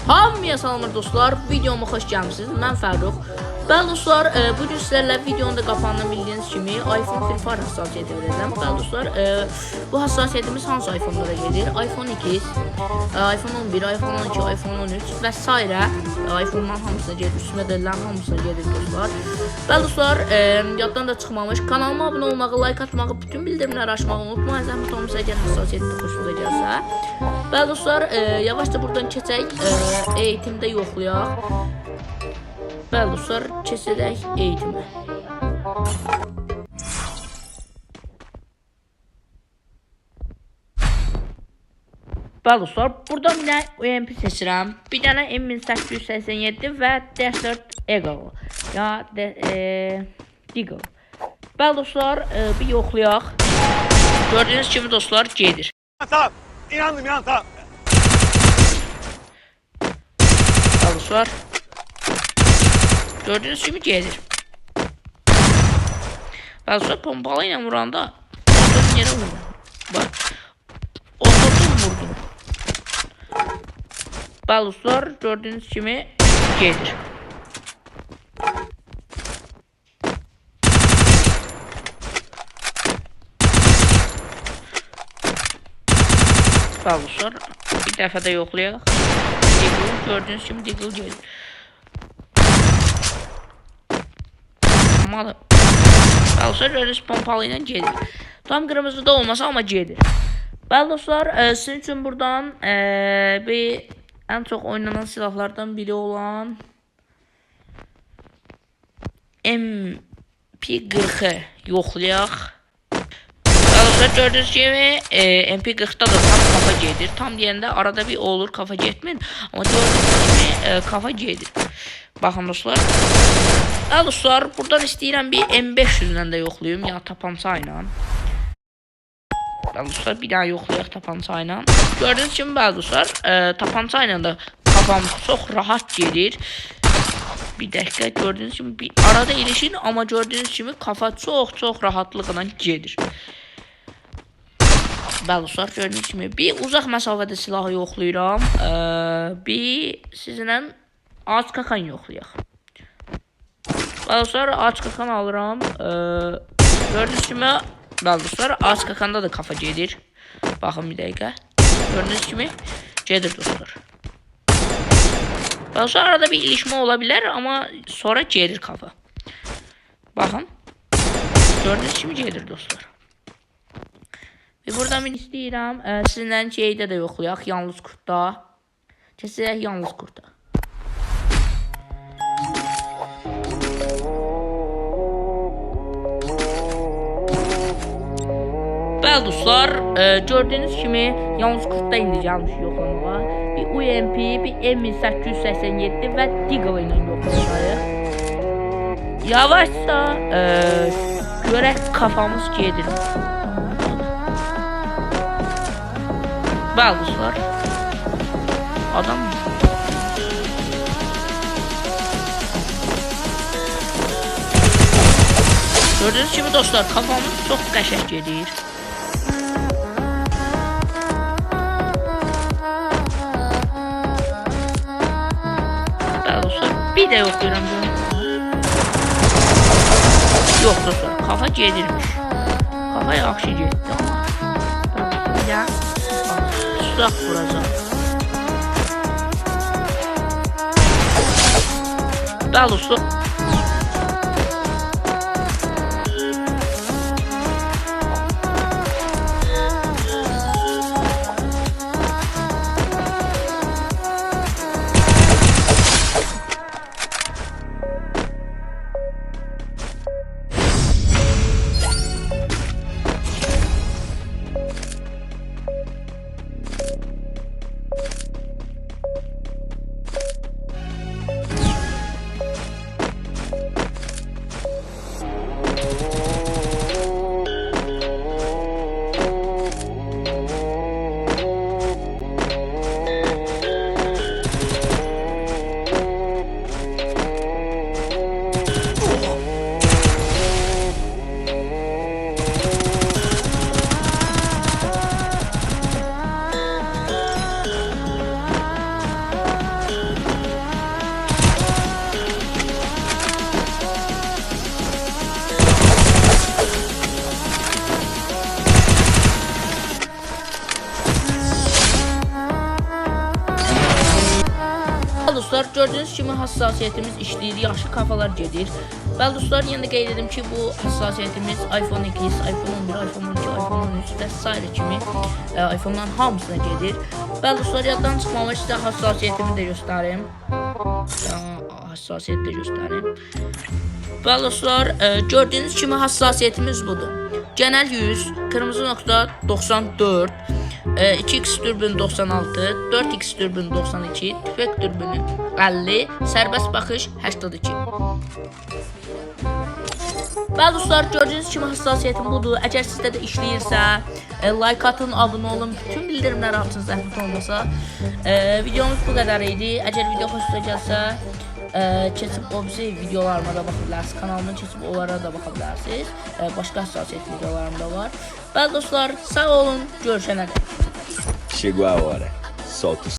Hamıya salamlar dostlar, videoma xoş gəlmisiniz. Mən Fərrux. Bəli dostlar, bugün sizlərlə videonun da qapağından bildiyiniz kimi iPhone Free Fire hassasiyyəti verəcəm. Bəli dostlar, bu hassasiyyətimiz hansı iPhone-lara gedir? iPhone X, iPhone 11, iPhone 12, iPhone 13 və s. iPhone-dan hamısına gedir, üst modellərin hamısına gedir dostlar. Bəli dostlar, yaddan da çıxmamış, kanalıma abunə olmağı, like atmağı, bütün bildirimləri açmağı unutmayın. Zəhmət olmasa əgər hassasiyyətdə xoşunuza gəlsə. Bəli dostlar, yavaşca buradan keçək, eğitimdə yoxlayaq. Bəli dostlar, keçək eğitimə. Bəli dostlar, buradan bir dənə UMP seçirəm. Bir dənə M1887 və D4 Eagle. Ya Deagle. Bəli dostlar, bir yoxlayaq. Gördüyünüz kimi dostlar gedir. Tamam, inandım tamam. Bəli dostlar. Gördüğünüz gibi gelir. Ben sonra pompalayla vuranda oturdum yere vurdum. Bak. Oturdum vurdum. Baluslar gördüğünüz gibi gelir. Baluslar bir defa da yoxlayaq. Gördüğünüz gibi Deagle gelir. Bəli gördüyünüz pompalı ilə gedir. Tam qırmızı da olmasa ama gedir. Bəli dostlar, sizin üçün buradan bir ən çox oynanan silahlardan biri olan MP40 yoxlayaq. Bəli dostlar, gördüyünüz kimi MP40'da da tam kafa gedir. Tam deyəndə arada bir olur kafa getmir. Ama gördüyünüz kimi kafa gedir. Baxın dostlar. Bəli dostlar, buradan istəyirəm bir M500-lə də yoxlayım, ya tapança ilə. Bəli dostlar, bir dənə yoxlayaq tapança ilə. Gördüyünüz kimi bəli dostlar, tapança ilə də kafam çox rahat gedir. Bir dəqiqə, gördüyünüz kimi bir arada ilişir, amma gördüyünüz kimi kafa çox rahatlıqla gedir. Bəli dostlar, gördüyünüz kimi bir uzaq məsafədə silahı yoxlayıram. Bir sizinlə AKK-nı yoxlayaq. Bəli dostlar, AKK-nı alıram. Gördüyünüz kimi bəli dostlar, AKK-da da kafa gedir. Baxın bir dəqiqə. Gördüyünüz kimi gedir dostlar. Bəli dostlar, arada bir ilişmə ola bilər, amma sonra gedir kafa. Baxın. Gördüyünüz kimi gedir dostlar. Ve buradan ben istəyirəm sizinlə şeydə də yoxlayaq, yalnız kurtda. Keçək yalnız kurtda. Bəli dostlar, gördüyünüz kimi yalnız kurtda indi gəlmiş yoxlamağa. Bir UMP, bir M1887 və Deagle ilə yoxlayacağıq. Yavaşsa görək kafamız gedir. Bəli dostlar, adam gördüğünüz gibi dostlar, kafamız çok qəşəng gedir. Bəli dostlar, bir də yoxlayıram bunu. Yox dostlar, kafa gedirmiş. Kafa yaxşı getdi amma. Ya tuzak vuracağım. Bəli dostlar. dostlar, gördüyünüz kimi hassasiyyətimiz işləyir, yaxşı kafalar gedir. Bəli dostlar, yenə də qeyd edim ki, bu hassasiyyətimiz iPhone X, iPhone 11, iPhone 12, iPhone 13 və s. kimi iPhone-ların hamısına gedir. Bəli dostlar, yaddan çıxmamış sizə hassasiyyətimi də göstərim. Hassasiyyət də göstərim. Bəli dostlar, gördüyünüz kimi hassasiyyətimiz budur. Genel 100, kırmızı nokta 94, 2x dürbün 96, 4x dürbün 92, tüfek dürbünü 50, serbest bakış 82. Bəli dostlar, gördüyünüz kimi hassasiyyətim budur. Əgər sizdə də işləyirsə, like atın, abunə olun, bütün bildirimləri açın zəhmət olmasa. Videomuz bu qədər idi. Əgər video xoşunuza gəlsə, keçib o bizi videolarıma da baxa bilərsiniz. Kanalıma keçib onlara da baxa bilərsiniz. Başqa hassasiyyət videolarım da var. Bəli dostlar, sağ olun, görüşənə qədər. Chegou a hora. Solta o